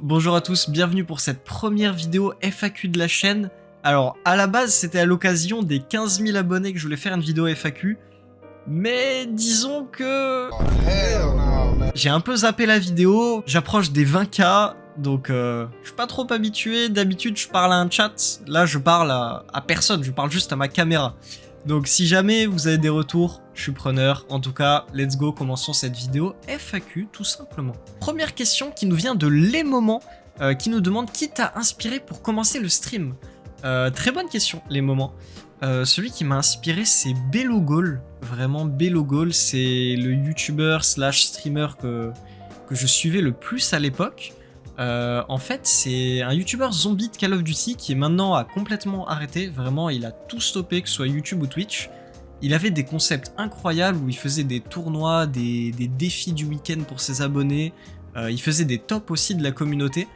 Bonjour à tous, bienvenue pour cette première vidéo FAQ de la chaîne. Alors, à la base, c'était à l'occasion des 15 000 abonnés que je voulais faire une vidéo FAQ. Mais disons que... j'ai un peu zappé la vidéo, j'approche des 20K, donc je suis pas trop habitué. D'habitude, je parle à un chat. Là, je parle à personne, je parle juste à ma caméra. Donc si jamais vous avez des retours, je suis preneur. En tout cas, let's go, commençons cette vidéo FAQ tout simplement. Première question qui nous vient de Les Moments, qui nous demande qui t'a inspiré pour commencer le stream. Très bonne question, Les Moments. Celui qui m'a inspiré, c'est Bellogol. Vraiment, Bellogol, c'est le youtubeur slash streamer que je suivais le plus à l'époque. En fait, c'est un youtubeur zombie de Call of Duty qui est maintenant complètement arrêté. Vraiment, il a tout stoppé, que ce soit YouTube ou Twitch. Il avait des concepts incroyables où il faisait des tournois, des défis du week-end pour ses abonnés. Il faisait des tops aussi de la communauté.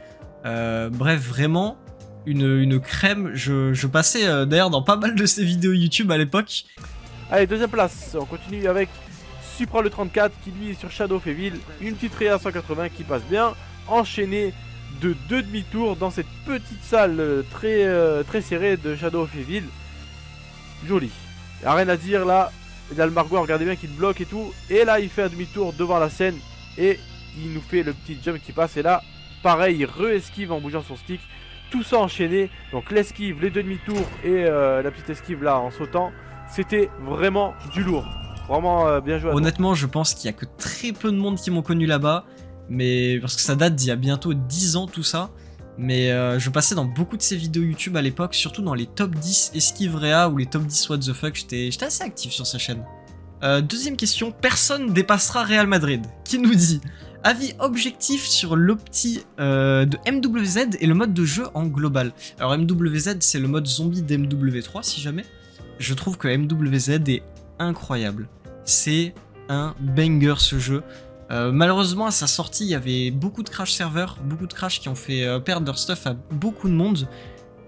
Bref, vraiment une crème. Je passais d'ailleurs dans pas mal de ses vidéos YouTube à l'époque. Allez, deuxième place, on continue avec Supra le 34 qui lui est sur Shadow of Evil. Une petite Réa 180 qui passe bien. Enchaîné de 2 demi-tours dans cette petite salle très serrée de Shadow of Evil. Joli. Il n'y a rien à dire là. Il y a le Margot, regardez bien qu'il bloque et tout. Et là il fait un demi-tour devant la scène. Et il nous fait le petit jump qui passe. Et là, pareil, il re-esquive en bougeant son stick. Tout ça enchaîné. Donc l'esquive, les 2 demi-tours et la petite esquive là en sautant. C'était vraiment du lourd. Vraiment bien joué. Honnêtement, je pense qu'il y a que très peu de monde qui m'ont connu là-bas. Mais parce que ça date d'il y a bientôt 10 ans tout ça. Mais je passais dans beaucoup de ces vidéos YouTube à l'époque, surtout dans les top 10 Esquive Réa ou les top 10 What the fuck, j'étais assez actif sur sa chaîne. Deuxième question, personne dépassera Real Madrid. Qui nous dit avis objectif sur l'opti de MWZ et le mode de jeu en global. Alors MWZ c'est le mode zombie d'MW3 si jamais. Je trouve que MWZ est incroyable. C'est un banger ce jeu. Malheureusement à sa sortie il y avait beaucoup de crash serveurs, beaucoup de crash qui ont fait perdre leur stuff à beaucoup de monde.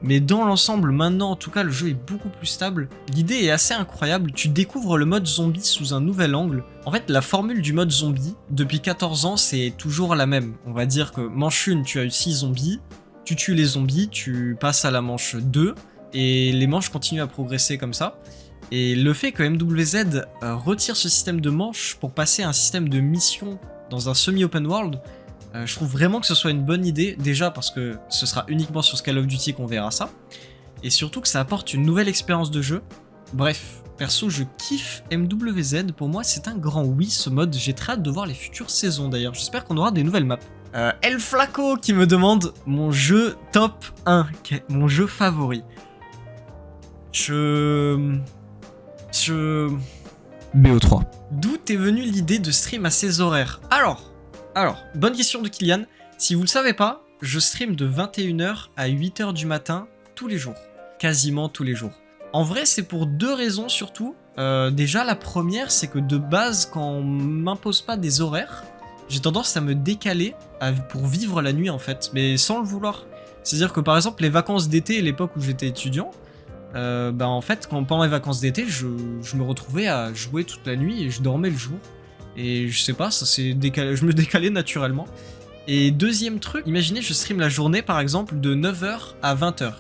Mais dans l'ensemble maintenant en tout cas le jeu est beaucoup plus stable. L'idée est assez incroyable, tu découvres le mode zombie sous un nouvel angle. En fait la formule du mode zombie depuis 14 ans c'est toujours la même. On va dire que manche 1 tu as eu 6 zombies, tu tues les zombies, tu passes à la manche 2 et les manches continuent à progresser comme ça. Et le fait que MWZ retire ce système de manches pour passer à un système de mission dans un semi-open world, je trouve vraiment que ce soit une bonne idée, déjà parce que ce sera uniquement sur Call of Duty qu'on verra ça, et surtout que ça apporte une nouvelle expérience de jeu. Bref, perso je kiffe MWZ, pour moi c'est un grand oui ce mode, j'ai très hâte de voir les futures saisons d'ailleurs, j'espère qu'on aura des nouvelles maps. El Flaco qui me demande mon jeu top 1, mon jeu favori. BO3. D'où est venue l'idée de stream à ces horaires? Alors, bonne question de Kylian. Si vous le savez pas, je stream de 21h à 8h du matin tous les jours. Quasiment tous les jours. En vrai, c'est pour deux raisons surtout. Déjà, la première, c'est que de base, quand on m'impose pas des horaires, j'ai tendance à me décaler pour vivre la nuit en fait, mais sans le vouloir. C'est-à-dire que par exemple, les vacances d'été, l'époque où j'étais étudiant, en fait pendant les vacances d'été je me retrouvais à jouer toute la nuit et je dormais le jour et je sais pas, ça s'est décalé, je me décalais naturellement. Et deuxième truc, imaginez je stream la journée par exemple de 9h à 20h,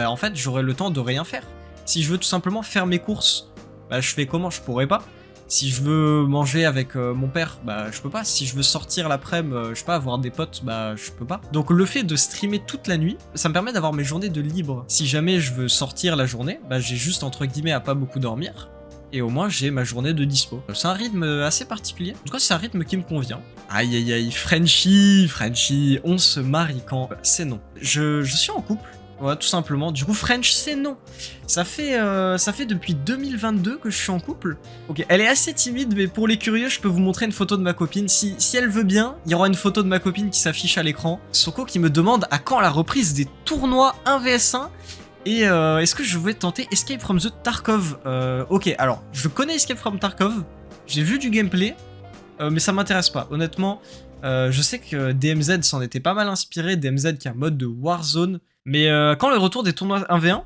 en fait j'aurais le temps de rien faire. Si je veux tout simplement faire mes courses, je fais comment? Je pourrais pas. Si je veux manger avec mon père, je peux pas. Si je veux sortir l'après-midi, je sais pas, voir des potes, je peux pas. Donc le fait de streamer toute la nuit, ça me permet d'avoir mes journées de libre. Si jamais je veux sortir la journée, j'ai juste entre guillemets à pas beaucoup dormir. Et au moins j'ai ma journée de dispo. C'est un rythme assez particulier. En tout cas c'est un rythme qui me convient. Aïe aïe aïe, Frenchy, on se marie quand? C'est non. Je suis en couple. Ouais, tout simplement. Du coup, French, c'est non. Ça fait depuis 2022 que je suis en couple. Ok, elle est assez timide, mais pour les curieux, je peux vous montrer une photo de ma copine. Si elle veut bien, il y aura une photo de ma copine qui s'affiche à l'écran. Soko qui me demande à quand la reprise des tournois 1vs1. Et est-ce que je vais tenter Escape from the Tarkov? Ok, alors, je connais Escape from Tarkov. J'ai vu du gameplay, mais ça m'intéresse pas. Honnêtement, je sais que DMZ s'en était pas mal inspiré. DMZ qui a un mode de Warzone. Mais quand le retour des tournois 1v1,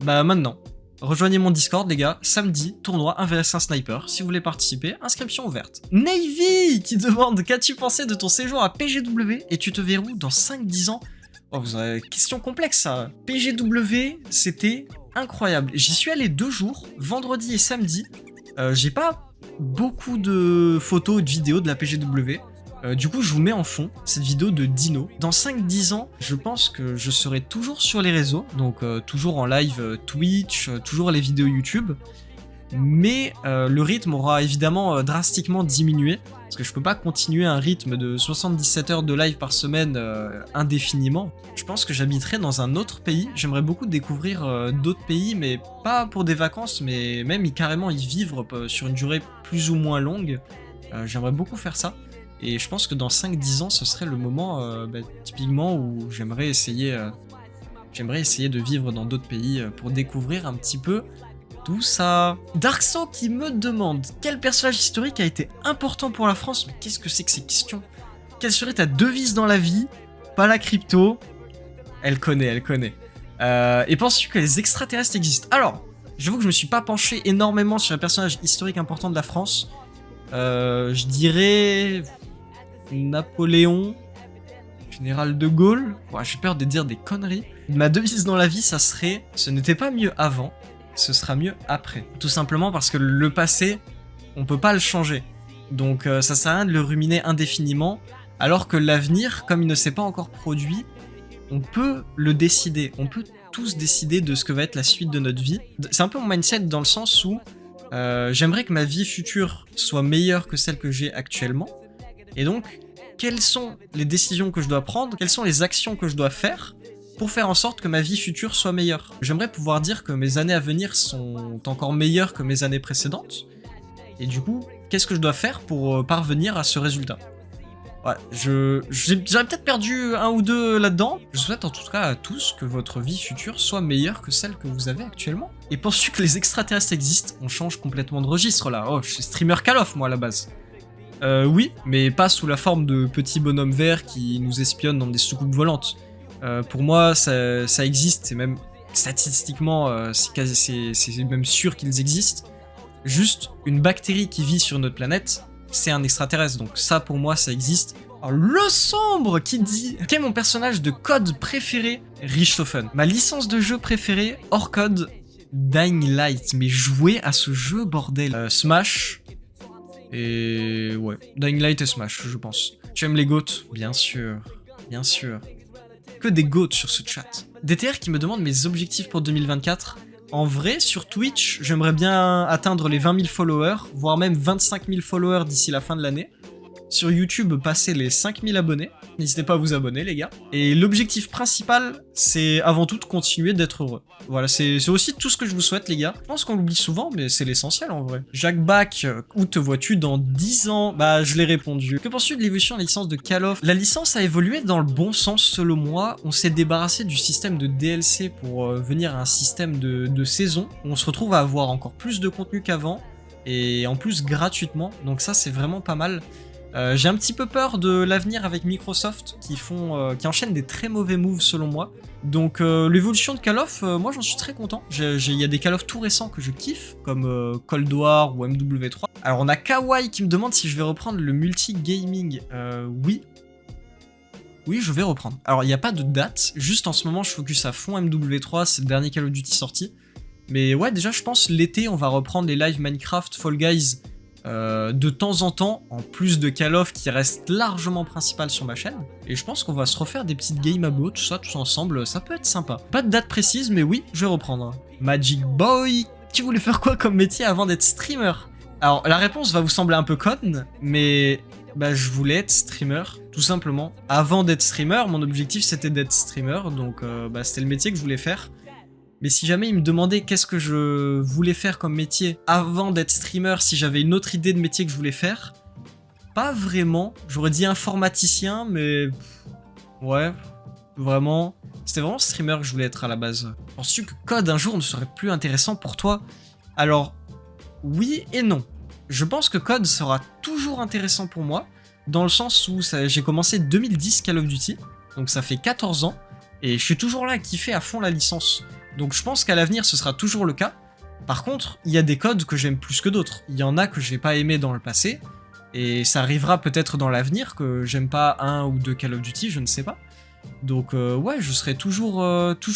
maintenant. Rejoignez mon Discord les gars, samedi, tournoi 1 vs 1 sniper, si vous voulez participer, inscription ouverte. Navy qui demande, qu'as-tu pensé de ton séjour à PGW et tu te verras où dans 5-10 ans? Oh, vous avez question complexe ça. PGW, c'était incroyable. J'y suis allé 2 jours, vendredi et samedi. J'ai pas beaucoup de photos et de vidéos de la PGW. Du coup, je vous mets en fond cette vidéo de Dino. Dans 5-10 ans, je pense que je serai toujours sur les réseaux, donc toujours en live Twitch, toujours les vidéos YouTube. Mais le rythme aura évidemment drastiquement diminué, parce que je peux pas continuer un rythme de 77 heures de live par semaine indéfiniment. Je pense que j'habiterai dans un autre pays. J'aimerais beaucoup découvrir d'autres pays, mais pas pour des vacances, mais même carrément y vivre sur une durée plus ou moins longue. J'aimerais beaucoup faire ça. Et je pense que dans 5-10 ans, ce serait le moment typiquement où j'aimerais essayer de vivre dans d'autres pays pour découvrir un petit peu tout ça. Darkso qui me demande quel personnage historique a été important pour la France. Mais qu'est-ce que c'est que ces questions? Quelle serait ta devise dans la vie? Pas la crypto. Elle connaît. Et penses-tu que les extraterrestres existent? Alors, j'avoue que je me suis pas penché énormément sur un personnage historique important de la France. Je dirais Napoléon, général de Gaulle. Ouais, j'ai peur de dire des conneries. Ma devise dans la vie, ça serait « Ce n'était pas mieux avant, ce sera mieux après ». Tout simplement parce que le passé, on peut pas le changer. Donc ça sert à rien de le ruminer indéfiniment, alors que l'avenir, comme il ne s'est pas encore produit, on peut le décider. On peut tous décider de ce que va être la suite de notre vie. C'est un peu mon mindset dans le sens où j'aimerais que ma vie future soit meilleure que celle que j'ai actuellement. Et donc, quelles sont les décisions que je dois prendre? Quelles sont les actions que je dois faire pour faire en sorte que ma vie future soit meilleure? J'aimerais pouvoir dire que mes années à venir sont encore meilleures que mes années précédentes. Et du coup, qu'est-ce que je dois faire pour parvenir à ce résultat? Ouais, j'aurais peut-être perdu un ou deux là-dedans. Je souhaite en tout cas à tous que votre vie future soit meilleure que celle que vous avez actuellement. Et penses-tu que les extraterrestres existent? On change complètement de registre là. Oh, je suis streamer Call of moi à la base. Oui, mais pas sous la forme de petits bonhommes verts qui nous espionnent dans des soucoupes volantes. Pour moi, ça existe, c'est même statistiquement, c'est même sûr qu'ils existent. Juste, une bactérie qui vit sur notre planète, c'est un extraterrestre, donc ça pour moi ça existe. Alors, le sombre qui dit « Quel est mon personnage de code préféré ?» Richthofen. Ma licence de jeu préférée, hors code, Dying Light. Mais jouer à ce jeu, bordel. Smash. Et ouais, Dying Light et Smash, je pense. Tu aimes les GOAT? Bien sûr, bien sûr. Que des GOAT sur ce chat. DTR qui me demande mes objectifs pour 2024. En vrai, sur Twitch, j'aimerais bien atteindre les 20 000 followers, voire même 25 000 followers d'ici la fin de l'année. Sur YouTube, passer les 5 000 abonnés. N'hésitez pas à vous abonner, les gars. Et l'objectif principal, c'est avant tout de continuer d'être heureux. Voilà, c'est aussi tout ce que je vous souhaite, les gars. Je pense qu'on l'oublie souvent, mais c'est l'essentiel, en vrai. Jacques Bach, où te vois-tu dans 10 ans? Bah, je l'ai répondu. Que penses-tu de l'évolution de la licence de Call of? La licence a évolué dans le bon sens, selon moi. On s'est débarrassé du système de DLC pour venir à un système de saison. On se retrouve à avoir encore plus de contenu qu'avant, et en plus gratuitement. Donc ça, c'est vraiment pas mal. J'ai un petit peu peur de l'avenir avec Microsoft qui enchaînent des très mauvais moves selon moi. Donc l'évolution de Call of, moi j'en suis très content. Il y a des Call of tout récents que je kiffe, comme Cold War ou MW3. Alors on a Kawaii qui me demande si je vais reprendre le multi-gaming. Oui. Oui, je vais reprendre. Alors il n'y a pas de date, juste en ce moment je focus à fond MW3, c'est le dernier Call of Duty sorti. Mais ouais, déjà je pense l'été on va reprendre les live Minecraft, Fall Guys. De temps en temps, en plus de Call of qui reste largement principal sur ma chaîne. Et je pense qu'on va se refaire des petites games à beau, tout ça, tous ensemble, ça peut être sympa. Pas de date précise, mais oui, je vais reprendre. Magic Boy, tu voulais faire quoi comme métier avant d'être streamer? Alors, la réponse va vous sembler un peu conne, mais bah, je voulais être streamer, tout simplement. Avant d'être streamer, mon objectif c'était d'être streamer, donc bah, c'était le métier que je voulais faire. Mais si jamais il me demandait qu'est-ce que je voulais faire comme métier avant d'être streamer, si j'avais une autre idée de métier que je voulais faire, pas vraiment. J'aurais dit informaticien, mais ouais, vraiment. C'était vraiment streamer que je voulais être à la base. Penses-tu que code un jour ne serait plus intéressant pour toi? Alors, oui et non. Je pense que code sera toujours intéressant pour moi, dans le sens où j'ai commencé 2010 Call of Duty, donc ça fait 14 ans, et je suis toujours là à kiffer à fond la licence. Donc je pense qu'à l'avenir ce sera toujours le cas, Par contre, il y a des codes que j'aime plus que d'autres. Il y en a que j'ai pas aimé dans le passé, et ça arrivera peut-être dans l'avenir que j'aime pas un ou deux Call of Duty, je ne sais pas. Donc ouais, je serai toujours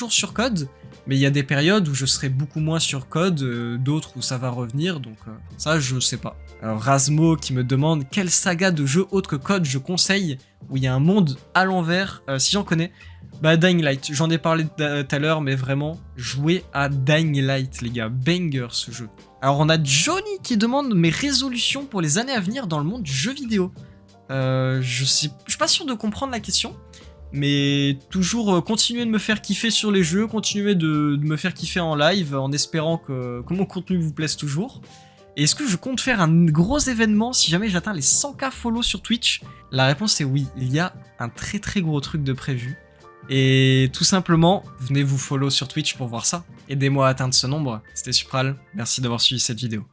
sur COD, mais il y a des périodes où je serai beaucoup moins sur COD, d'autres où ça va revenir, donc ça je sais pas. Alors Razmo qui me demande quelle saga de jeu autre que COD je conseille, où il y a un monde à l'envers, si j'en connais. Bah Dying Light, j'en ai parlé tout à l'heure, mais vraiment, jouez à Dying Light les gars, banger ce jeu. Alors on a Johnny qui demande mes résolutions pour les années à venir dans le monde du jeu vidéo. Je suis pas sûr de comprendre la question, mais toujours continuer de me faire kiffer sur les jeux, continuer de me faire kiffer en live, en espérant que mon contenu vous plaise toujours. Et est-ce que je compte faire un gros événement si jamais j'atteins les 100K follow sur Twitch? La réponse est oui, il y a un très très gros truc de prévu. Et tout simplement, venez vous follow sur Twitch pour voir ça. Aidez-moi à atteindre ce nombre. C'était Supral, merci d'avoir suivi cette vidéo.